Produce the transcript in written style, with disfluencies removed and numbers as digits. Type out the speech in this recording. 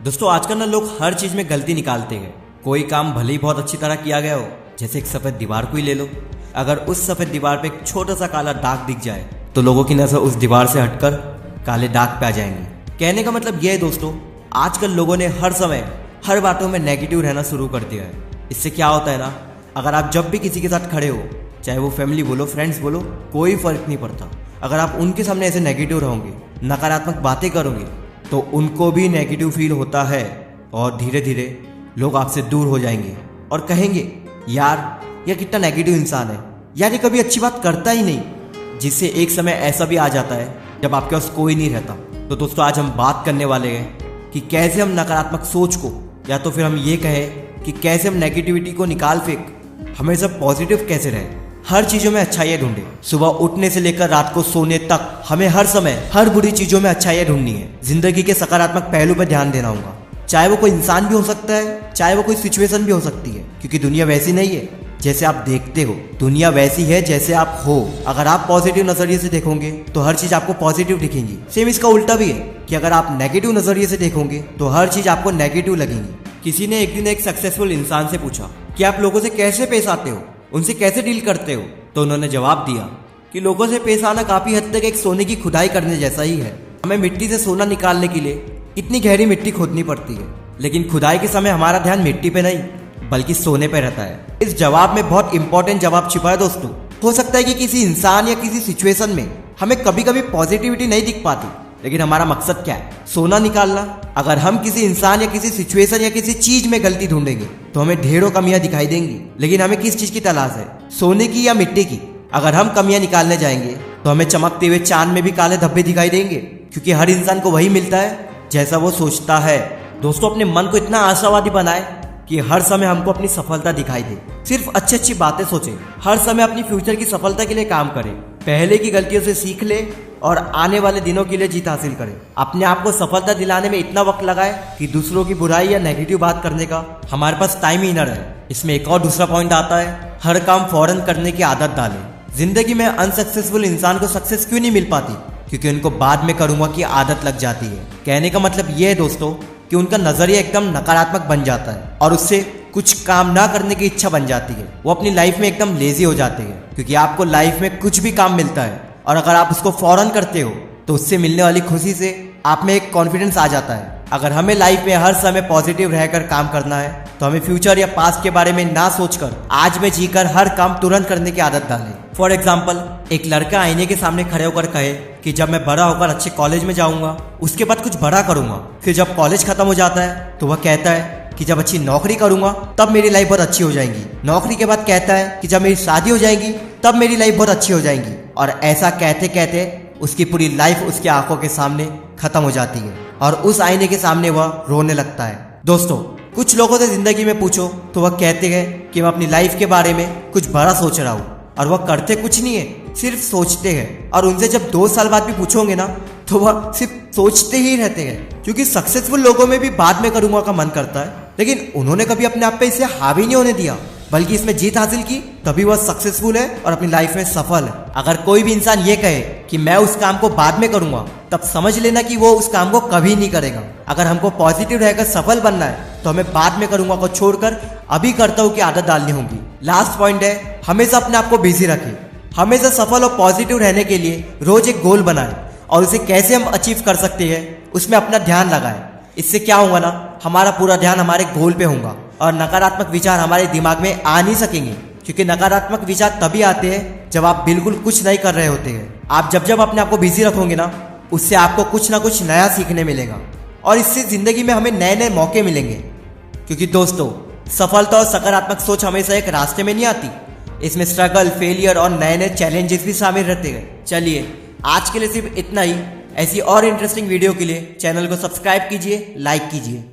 दोस्तों आजकल ना लोग हर चीज में गलती निकालते हैं। कोई काम भले ही बहुत अच्छी तरह किया गया हो, जैसे एक सफेद दीवार को ही ले लो। अगर उस सफेद दीवार पे एक छोटा सा काला दाग दिख जाए तो लोगों की नजर उस दीवार से हटकर काले दाग पे आ जाएंगी। कहने का मतलब यह है दोस्तों, आजकल लोगों ने हर समय हर बातों में नेगेटिव रहना शुरू कर दिया है। इससे क्या होता है ना, अगर आप जब भी किसी के साथ खड़े हो, चाहे वो फैमिली बोलो, फ्रेंड्स बोलो, कोई फर्क नहीं पड़ता। अगर आप उनके सामने ऐसे नेगेटिव रहोगे, नकारात्मक बातें करोगे, तो उनको भी नेगेटिव फील होता है और धीरे धीरे लोग आपसे दूर हो जाएंगे और कहेंगे यार ये कितना नेगेटिव इंसान है, यार ये कभी अच्छी बात करता ही नहीं। जिससे एक समय ऐसा भी आ जाता है जब आपके पास कोई नहीं रहता। तो दोस्तों आज हम बात करने वाले हैं कि कैसे हम नकारात्मक सोच को, या तो फिर हम ये कहें कि कैसे हम नेगेटिविटी को निकाल फेंक हमेशा पॉजिटिव कैसे रहे, हर चीजों में अच्छाइयाँ ढूंढे। सुबह उठने से लेकर रात को सोने तक हमें हर समय हर बुरी चीजों में अच्छाइयाँ ढूंढनी है। जिंदगी के सकारात्मक पहलू पर ध्यान देना होगा, चाहे वो कोई इंसान भी हो सकता है, चाहे वो कोई सिचुएशन भी हो सकती है, क्योंकि दुनिया वैसी नहीं है जैसे आप देखते हो, दुनिया वैसी है जैसे आप हो। अगर आप पॉजिटिव नजरिए से देखोगे तो हर चीज आपको पॉजिटिव दिखेंगी। सेम इसका उल्टा भी है कि अगर आप नेगेटिव नजरिए से देखोगे तो हर चीज आपको नेगेटिव लगेंगी। किसी ने एक दिन एक सक्सेसफुल इंसान से पूछा कि आप लोगों से कैसे पेश आते हो, उनसे कैसे डील करते हो। तो उन्होंने जवाब दिया कि लोगों से पेश आना काफी हद तक एक सोने की खुदाई करने जैसा ही है। हमें मिट्टी से सोना निकालने के लिए इतनी गहरी मिट्टी खोदनी पड़ती है, लेकिन खुदाई के समय हमारा ध्यान मिट्टी पे नहीं बल्कि सोने पे रहता है। इस जवाब में बहुत इंपॉर्टेंट जवाब छिपा है दोस्तों। हो सकता है कि किसी इंसान या किसी सिचुएशन में हमें कभी कभी पॉजिटिविटी नहीं दिख पाती, लेकिन हमारा मकसद क्या है? सोना निकालना। अगर हम किसी इंसान या किसी सिचुएशन या किसी चीज में गलती ढूंढेंगे तो हमें ढेरों कमियां दिखाई देंगी, लेकिन हमें किस चीज की तलाश है, सोने की या मिट्टी की? अगर हम कमियां निकालने जाएंगे तो हमें चमकते हुए चांद में भी काले धब्बे दिखाई देंगे, क्योंकि हर इंसान को वही मिलता है जैसा वो सोचता है। दोस्तों अपने मन को इतना आशावादी बनाए कि हर समय हमको अपनी सफलता दिखाई दे। सिर्फ अच्छी अच्छी बातें सोचे, हर समय अपनी फ्यूचर की सफलता के लिए काम करें, पहले की गलतियों से सीख ले और आने वाले दिनों के लिए जीत हासिल करें। अपने आप को सफलता दिलाने में इतना वक्त लगाए कि दूसरों की बुराई या नेगेटिव बात करने का हमारे पास टाइम ही न रहे। इसमें एक और दूसरा पॉइंट आता है, हर काम फौरन करने की आदत डालें। जिंदगी में अनसक्सेसफुल इंसान को सक्सेस क्यों नहीं मिल पाती? क्योंकि उनको बाद में करूंगा की आदत लग जाती है। कहने का मतलब यह है दोस्तों कि उनका नजरिया एकदम नकारात्मक बन जाता है और उससे कुछ काम ना करने की इच्छा बन जाती है। वो अपनी लाइफ में एकदम लेजी हो जाते हैं, क्योंकि आपको लाइफ में कुछ भी काम मिलता है और अगर आप उसको फौरन करते हो तो उससे मिलने वाली खुशी से आप में एक कॉन्फिडेंस आ जाता है। अगर हमें लाइफ में हर समय पॉजिटिव रहकर काम करना है तो हमें फ्यूचर या पास्ट के बारे में ना सोचकर आज में जीकर हर काम तुरंत करने की आदत डालें। फॉर एग्जाम्पल, एक लड़का आईने के सामने खड़े होकर कहे कि जब मैं बड़ा होकर अच्छे कॉलेज में जाऊंगा उसके बाद कुछ बड़ा करूंगा। फिर जब कॉलेज खत्म हो जाता है तो वह कहता है कि जब अच्छी नौकरी करूंगा तब मेरी लाइफ बहुत अच्छी हो जाएगी। नौकरी के बाद कहता है कि जब मेरी शादी हो जाएगी तब मेरी लाइफ बहुत अच्छी हो जाएगी। और ऐसा कहते कहते उसकी पूरी लाइफ उसकी आंखों के सामने खत्म हो जाती है और उस आईने के सामने वह रोने लगता है। दोस्तों कुछ लोगों से जिंदगी में पूछो तो वह कहते हैं कि मैं अपनी लाइफ के बारे में कुछ बड़ा सोच रहा हूँ, और वह करते कुछ नहीं है, सिर्फ सोचते हैं। और उनसे जब 2 साल बाद भी पूछोगे ना तो वह सिर्फ सोचते ही रहते हैं, क्योंकि सक्सेसफुल लोगों में भी बाद में करूंगा का मन करता है, लेकिन उन्होंने कभी अपने आप पे इसे हावी नहीं होने दिया बल्कि इसमें जीत हासिल की, तभी वह सक्सेसफुल है और अपनी लाइफ में सफल है। अगर कोई भी इंसान ये कहे कि मैं उस काम को बाद में करूंगा, तब समझ लेना कि वो उस काम को कभी नहीं करेगा। अगर हमको पॉजिटिव रहकर सफल बनना है तो हमें बाद में करूंगा को छोड़कर अभी करता हूं की आदत डालनी होगी। लास्ट पॉइंट है, हमेशा अपने आप को बिजी रखें। हमेशा सफल और पॉजिटिव रहने के लिए रोज एक गोल बनाएं और उसे कैसे हम अचीव कर सकते हैं उसमें अपना ध्यान लगाएं। इससे क्या होगा ना, हमारा पूरा ध्यान हमारे गोल पे होगा और नकारात्मक विचार हमारे दिमाग में आ नहीं सकेंगे, क्योंकि नकारात्मक विचार तभी आते हैं जब आप बिल्कुल कुछ नहीं कर रहे होते हैं। आप जब अपने आप को बिजी रखोगे ना, उससे आपको कुछ ना कुछ नया सीखने मिलेगा और इससे जिंदगी में हमें नए नए मौके मिलेंगे। क्योंकि दोस्तों सफलता और सकारात्मक सोच हमेशा एक रास्ते में नहीं आती, इसमें स्ट्रगल, फेलियर और नए नए चैलेंजेस भी शामिल रहते हैं। चलिए आज के लिए सिर्फ इतना ही। ऐसी और इंटरेस्टिंग वीडियो के लिए चैनल को सब्सक्राइब कीजिए, लाइक कीजिए।